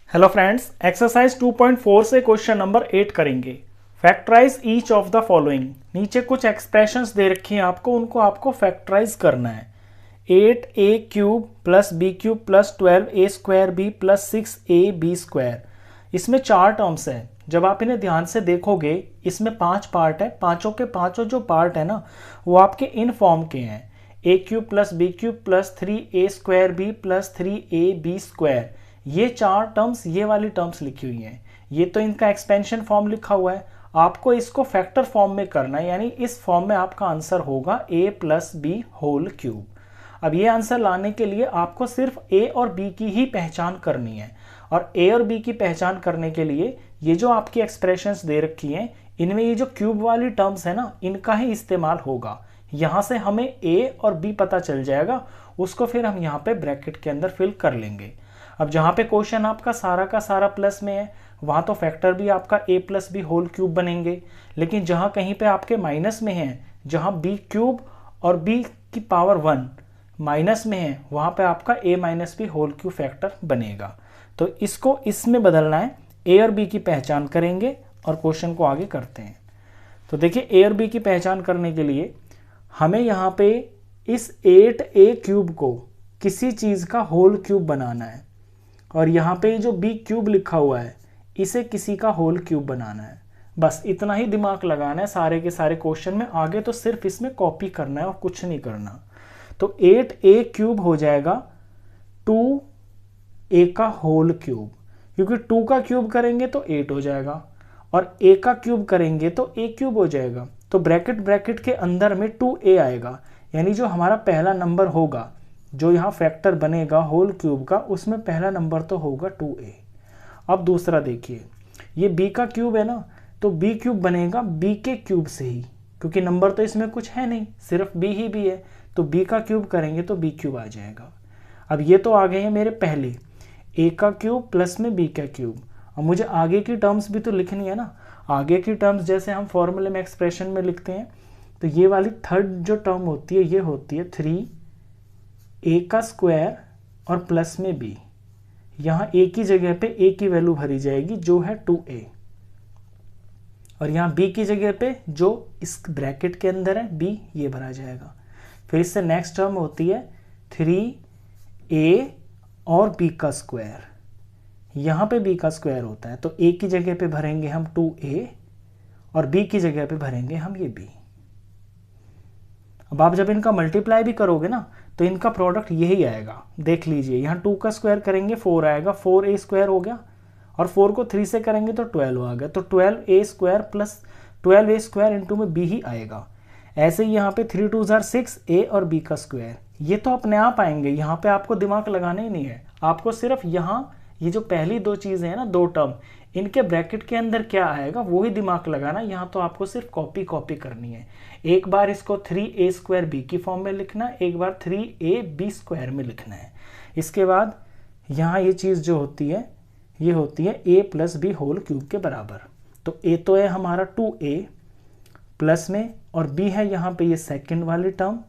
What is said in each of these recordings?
Hello friends, exercise 2.4 से question number 8 करेंगे। Factorize each of the following. नीचे कुछ एक्सप्रेशंस दे रखी हैं आपको, उनको आपको फैक्टराइज करना है। 8a³ plus b³ plus 12a² plus 6ab²। इसमें 4 टर्म्स हैं। जब आप इन्हें ध्यान से देखोगे, इसमें 5 पार्ट है। पांचों के पांचों जो पार्ट है ना, वो आपके इन फॉर्म के हैं। a³ plus b³ plus 3a² plus 3ab²। ये 4 टर्म्स, ये वाली टर्म्स लिखी हुई हैं। ये तो इनका एक्सपेंशन फॉर्म लिखा हुआ है। आपको इसको फैक्टर फॉर्म में करना है, यानी इस फॉर्म में आपका आंसर होगा a plus B whole cube. अब ये आंसर लाने के लिए आपको सिर्फ a और b की ही पहचान करनी है। और a और b की पहचान करने के लिए ये जो आपकी एक्सप्रेशंस दे रखी हैं, इनमें ये जो क्यूब वाली टर्म्स है ना, इनका ही इस्तेमाल होगा। यहाँ से हमें a और b पता चल जाएगा, उसको फिर हम यहाँ पे ब्रैकेट के अंदर फिल कर लेंगे। अब जहाँ पे क्वेश्चन आपका सारा का सारा प्लस में है, वहाँ तो फैक्टर भी आपका a plus B whole cube बनेंगे। लेकिन जहाँ कहीं पे आपके माइनस में है, जहाँ b³ और b की पावर 1 माइनस में है, वहाँ पे आपका a minus B whole cube factor बनेगा। तो इसको इसमें बदलना है। a और b की पहचान करेंगे और क्वेश्चन को आगे करते हैं। तो देखिए, a और b की पहचान करने के लिए हमें यहाँ पे इस 8a³ को किसी चीज़ का होल क्यूब बनाना है, और यहाँ पे जो b³ लिखा हुआ है, इसे किसी का होल क्यूब बनाना है। बस इतना ही दिमाग लगाना है सारे के सारे क्वेश्चन में। आगे तो सिर्फ इसमें कॉपी करना है और कुछ नहीं करना। तो 8a³ हो जाएगा 2a का होल क्यूब, क्योंकि 2 का क्यूब करेंगे तो 8 हो जाएगा, और a का क्यूब करेंगे तो a³ हो जाएगा। तो ब्रैकेट के अंदर में 2a आएगा, यानी जो हमारा पहला नंबर होगा, जो यहाँ फैक्टर बनेगा होल क्यूब का, उसमें पहला नंबर तो होगा 2a। अब दूसरा देखिए, ये b का क्यूब है ना, तो b³ बनेगा b के क्यूब से ही, क्योंकि नंबर तो इसमें कुछ है नहीं, सिर्फ b ही b है। तो b का क्यूब करेंगे तो b³ आ जाएगा। अब ये तो आ गए हैं मेरे पहले, a का क्यूब प्लस में b का क्यूब। अब मुझे आगे की टर्म्स भी तो लिखनी है ना। आगे की टर्म्स जैसे हम फॉर्मूले में एक्सप्रेशन में लिखते हैं, तो ये वाली थर्ड जो टर्म होती है, ये होती है 3a का स्क्वायर और प्लस में b। यहाँ a की जगह पे a की वैल्यू भरी जाएगी, जो है 2a, और यहाँ b की जगह पे जो इस ब्रैकेट के अंदर है b, ये भरा जाएगा। फिर इससे नेक्स्ट टर्म होती है 3a और b का स्क्वायर। यहाँ पे b का स्क्वायर होता है, तो a की जगह पे भरेंगे हम 2a और b की जगह पे भरेंगे हम ये b। अब आप जब इनका मल्टीप्लाई भी करोगे ना, तो इनका प्रोडक्ट यही आएगा। देख लीजिए, यहाँ 2 का स्क्वायर करेंगे 4 आएगा, 4a² हो गया, और 4 को 3 से करेंगे तो 12 आ गया। तो 12a² प्लस 12a² इंटू में b ही आएगा। ऐसे ही यहाँ पे 3 2 6 a और b का स्क्वायर, ये तो अपने आप आएंगे। यहाँ पे आपको दिमाग लगाना ही नहीं है। आपको सिर्फ यहाँ ये जो पहली दो चीज़ें हैं ना, 2 टर्म, इनके ब्रैकेट के अंदर क्या आएगा वो ही दिमाग लगाना। यहाँ तो आपको सिर्फ कॉपी करनी है। एक बार इसको 3a² b की फॉर्म में लिखना, एक बार 3ab² में लिखना है। इसके बाद यहाँ ये चीज़ जो होती है, ये होती है a plus B whole cube के बराबर। तो a तो है हमारा 2a प्लस में, और b है यहाँ पे ये सेकंड वाली टर्म,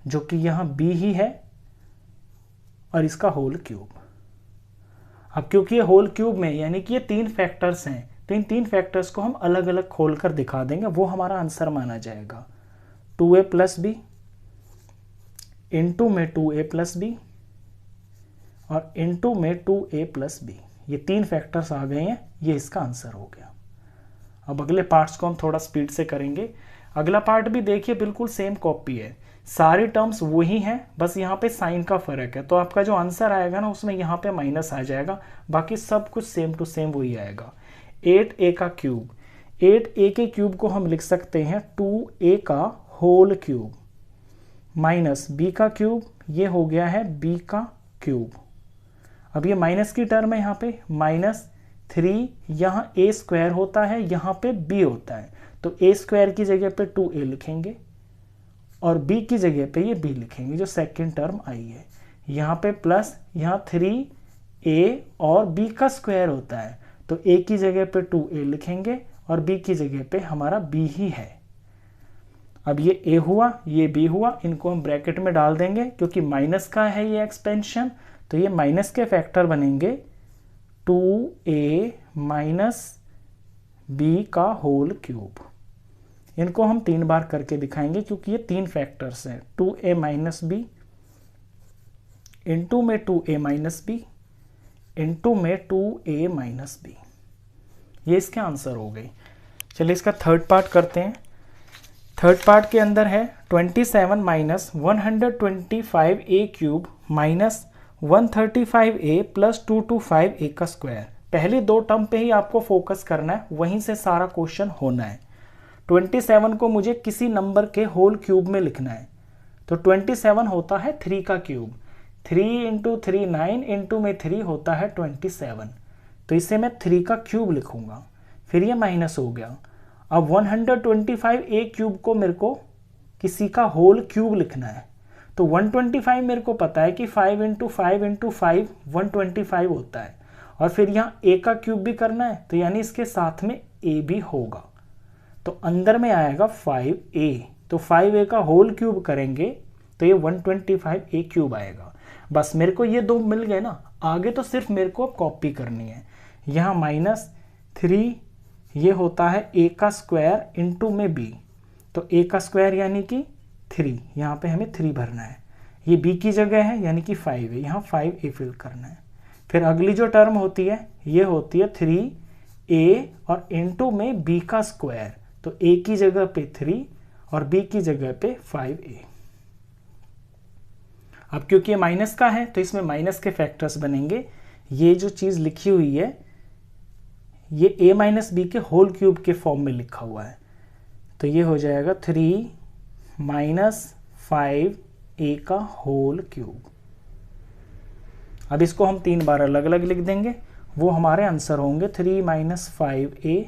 जो कि यहाँ b ही है, और इसका होल क्यूब। अब क्योंकि ये होल क्यूब में, यानी कि ये 3 फैक्टर्स हैं, तो इन 3 फैक्टर्स को हम अलग अलग खोल कर दिखा देंगे, वो हमारा आंसर माना जाएगा। 2a प्लस बी इंटू में 2a प्लस बी और इंटू में 2a प्लस बी, ये 3 फैक्टर्स आ गए हैं, ये इसका आंसर हो गया। अब अगले पार्ट्स को हम थोड़ा स्पीड से करेंगे। अगला पार्ट भी देखिए, बिल्कुल सेम कॉपी है, सारी टर्म्स वही हैं, बस यहाँ पे साइन का फर्क है। तो आपका जो आंसर आएगा ना, उसमें यहाँ पे माइनस आ जाएगा, बाकी सब कुछ सेम टू सेम वही आएगा। 8a का क्यूब, 8a के क्यूब को हम लिख सकते हैं 2a का होल क्यूब माइनस b का क्यूब, ये हो गया है b का क्यूब। अब ये माइनस की टर्म है, यहाँ पे -3, यहाँ a² होता है, यहाँ पे b होता है, तो a² की जगह पे 2a लिखेंगे और b की जगह पे ये b लिखेंगे, जो सेकंड टर्म आई है। यहाँ पे प्लस, यहाँ 3a और b का स्क्वायर होता है, तो a की जगह पे 2a लिखेंगे और b की जगह पे हमारा b ही है। अब ये a हुआ, ये b हुआ, इनको हम ब्रैकेट में डाल देंगे, क्योंकि माइनस का है ये एक्सपेंशन, तो ये माइनस के फैक्टर बनेंगे 2a माइनस बी का होल क्यूब। इनको हम 3 बार करके दिखाएंगे क्योंकि ये 3 फैक्टर्स हैं। 2a माइनस बी इंटू में 2a माइनस बी इंटू में 2a माइनस बी, ये इसके आंसर हो गई। चलिए इसका थर्ड पार्ट करते हैं। थर्ड पार्ट के अंदर है 27 minus 125a cube minus 135a plus 225a का स्क्वायर। पहली 2 टर्म पे ही आपको फोकस करना है, वहीं से सारा क्वेश्चन होना है। 27 को मुझे किसी नंबर के होल क्यूब में लिखना है, तो 27 होता है 3 का क्यूब। 3 इंटू 3 9 इंटू में 3 होता है 27, तो इसे मैं 3 का क्यूब लिखूंगा। फिर ये माइनस हो गया। अब 125a क्यूब को मेरे को किसी का होल क्यूब लिखना है, तो 125 मेरे को पता है कि 5 इंटू 5 इंटू 5 125 होता है, और फिर यहाँ a का क्यूब भी करना है, तो यानी इसके साथ में a भी होगा, तो अंदर में आएगा 5a। तो 5a का होल क्यूब करेंगे तो ये 125a क्यूब आएगा। बस मेरे को ये 2 मिल गए ना, आगे तो सिर्फ मेरे को कॉपी करनी है। यहाँ माइनस 3 ये होता है a का स्क्वायर इंटू में b, तो a का स्क्वायर यानी कि 3, यहाँ पे हमें 3 भरना है। ये b की जगह है यानी कि 5 है, यहाँ 5a फिल करना है। फिर अगली जो टर्म होती है ये होती है 3a और इंटू में b का स्क्वायर, तो a की जगह पे 3 और b की जगह पे 5a। अब क्योंकि ये माइनस का है तो इसमें माइनस के फैक्टर्स बनेंगे। ये जो चीज़ लिखी हुई है ये a माइनस बी के होल क्यूब के फॉर्म में लिखा हुआ है, तो ये हो जाएगा 3 माइनस 5a का होल क्यूब। अब इसको हम 3 बार अलग अलग लिख देंगे, वो हमारे आंसर होंगे 3 माइनस 5a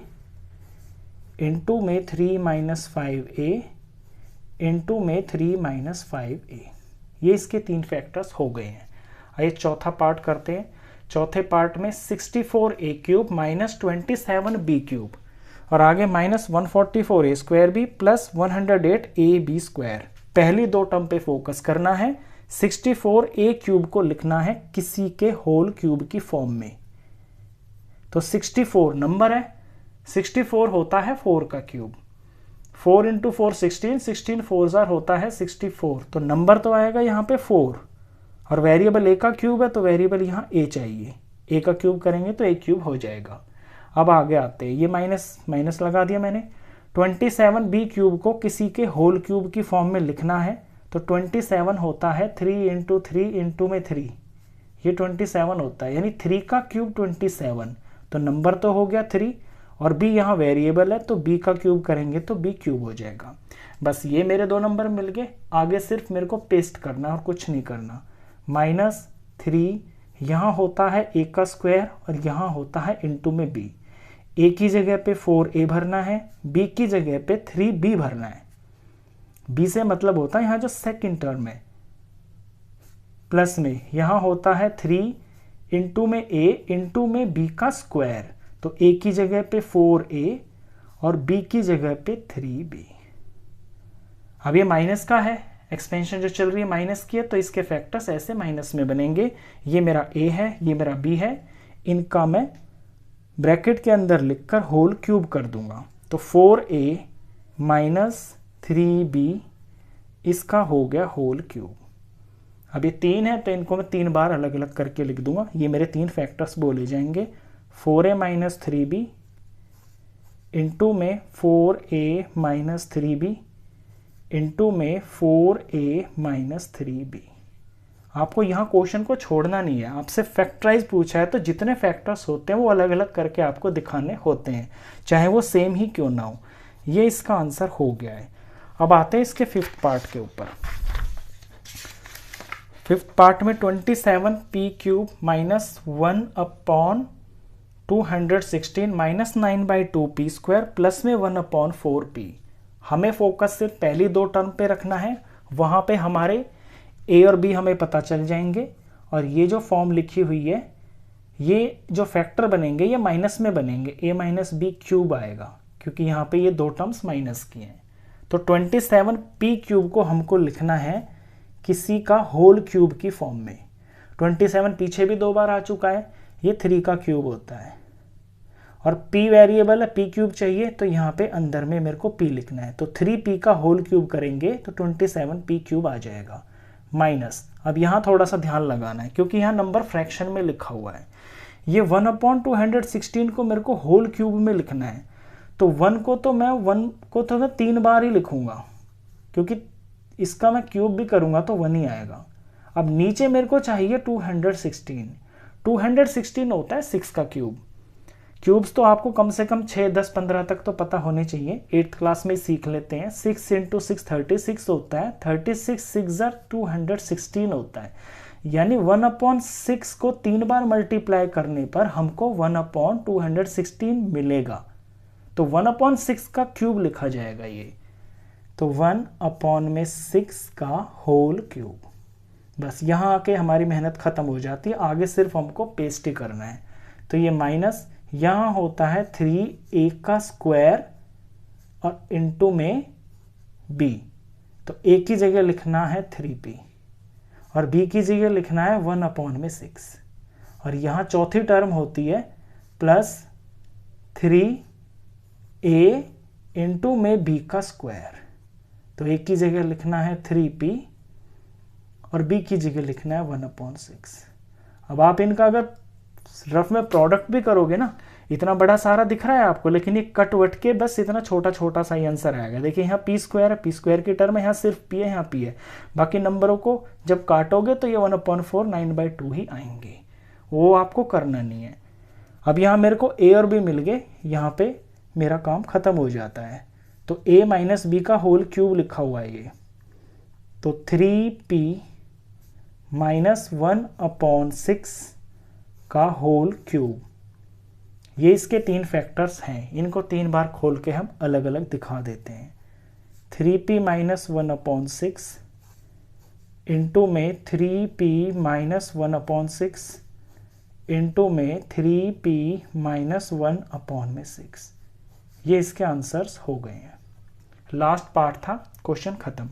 इंटू में 3 माइनस 5a इंटू में 3 माइनस 5a। ये इसके 3 फैक्टर्स हो गए हैं। आइए चौथा पार्ट करते हैं। चौथे पार्ट में 64a cube minus 27b cube और आगे minus 144a square B plus 108ab square. पहली 2 टर्म पे फोकस करना है। 64a क्यूब को लिखना है किसी के होल क्यूब की फॉर्म में, तो 64 नंबर है, 64 होता है 4 का क्यूब। 4 इंटू 4 16, 16 4 जार होता है 64, तो नंबर तो आएगा यहाँ पे 4, और वेरिएबल a का क्यूब है तो वेरिएबल यहाँ a चाहिए। a का क्यूब करेंगे तो a क्यूब हो जाएगा। अब आगे आते हैं, ये माइनस माइनस लगा दिया मैंने। 27b क्यूब को किसी के होल क्यूब की फॉर्म में लिखना है, तो 27 होता है 3 इंटू 3 इंटू में 3, ये 27 होता है, यानी 3 का क्यूब 27, तो नंबर तो हो गया 3, और b यहाँ वेरिएबल है तो b का क्यूब करेंगे तो b क्यूब हो जाएगा। बस ये मेरे 2 नंबर मिल गए। आगे सिर्फ मेरे को पेस्ट करना और कुछ नहीं करना। माइनस 3 यहाँ होता है a का स्क्वायर और यहाँ होता है इंटू में b। a की जगह पे 4a भरना है, b की जगह पे 3b भरना है। b से मतलब होता है यहाँ जो सेकंड टर्म है, प्लस में यहाँ होता है 3 इंटू में a इंटू में b का स्क्वायर, तो a की जगह पे 4a और b की जगह पे 3b। अब ये माइनस का है, एक्सपेंशन जो चल रही है माइनस की है, तो इसके फैक्टर्स ऐसे माइनस में बनेंगे। ये मेरा a है, ये मेरा b है, इनका मैं ब्रैकेट के अंदर लिखकर होल क्यूब कर दूंगा, तो 4a माइनस 3b इसका हो गया होल क्यूब। अब ये 3 है तो इनको मैं 3 बार अलग अलग करके लिख दूंगा। ये मेरे 3 फैक्टर्स बोले जाएंगे, 4a माइनस 3b इंटू में 4a माइनस 3b इंटू में 4a माइनस 3b। आपको यहाँ क्वेश्चन को छोड़ना नहीं है, आपसे फैक्टराइज पूछा है तो जितने फैक्टर्स होते हैं वो अलग अलग करके आपको दिखाने होते हैं, चाहे वो सेम ही क्यों ना हो। ये इसका आंसर हो गया है। अब आते हैं इसके 5th पार्ट के ऊपर। 5th पार्ट में 27p cube minus 1 upon 216 minus 9/2p square plus में 1 अपॉन 4p। हमें फोकस सिर्फ पहली 2 टर्म पे रखना है, वहाँ पे हमारे a और b हमें पता चल जाएंगे, और ये जो फॉर्म लिखी हुई है ये जो फैक्टर बनेंगे ये माइनस में बनेंगे, a माइनस बी क्यूब आएगा क्योंकि यहाँ पे ये 2 टर्म्स माइनस की हैं। तो 27p क्यूब को हमको लिखना है किसी का होल क्यूब की फॉर्म में। 27 पीछे भी 2 बार आ चुका है, ये 3 का क्यूब होता है, और p वेरिएबल है, p क्यूब चाहिए, तो यहाँ पे अंदर में मेरे को p लिखना है, तो 3p का होल क्यूब करेंगे तो 27p क्यूब आ जाएगा माइनस। अब यहाँ थोड़ा सा ध्यान लगाना है क्योंकि यहाँ नंबर फ्रैक्शन में लिखा हुआ है, ये 1/216 को मेरे को होल क्यूब में लिखना है, तो 1 को तो मैं 3 बार ही लिखूंगा क्योंकि इसका मैं क्यूब भी करूंगा तो 1 ही आएगा। अब नीचे मेरे को चाहिए 216 होता है 6 का क्यूब। क्यूब्स तो आपको कम से कम 6, 10, 15 तक तो पता होने चाहिए, 8th क्लास में सीख लेते हैं। 6 × 6 36 होता है, 36 6 216 होता है, यानी 1/6 को 3 बार मल्टीप्लाई करने पर हमको 1/216 मिलेगा, तो 1/6 का क्यूब लिखा जाएगा ये, तो 1/6 का होल क्यूब। बस यहाँ आके हमारी मेहनत खत्म हो जाती है, आगे सिर्फ हमको पेस्ट ही करना है। तो ये माइनस यहाँ होता है 3a का स्क्वायर और इनटू में b, तो a की जगह लिखना है 3p और b की जगह लिखना है 1/6, और यहाँ चौथी टर्म होती है प्लस 3a इंटू में b का स्क्वायर, तो a की जगह लिखना है 3p और b की जगह लिखना है 1/6। अब आप इनका अगर रफ में प्रोडक्ट भी करोगे ना, इतना बड़ा सारा दिख रहा है आपको, लेकिन ये कट वट के बस इतना छोटा छोटा सा ही आंसर आएगा। देखिए यहाँ p स्क्वायर है, p स्क्वायर की टर्म है, यहाँ सिर्फ p है, यहाँ p है, बाकी नंबरों को जब काटोगे तो ये 1/4 9/2 ही आएंगे, वो आपको करना नहीं है। अब यहाँ मेरे को a और b मिल गए, यहाँ पे मेरा काम खत्म हो जाता है, तो a माइनस b का होल क्यूब लिखा हुआ है ये, तो 3p माइनस 1/6 का होल क्यूब। ये इसके 3 फैक्टर्स हैं, इनको 3 बार खोल के हम अलग अलग दिखा देते हैं। 3p माइनस 1/6 इंटू में 3p माइनस 1/6 इंटू में 3p माइनस 1/6, ये इसके आंसर्स हो गए हैं। लास्ट पार्ट था, क्वेश्चन खत्म।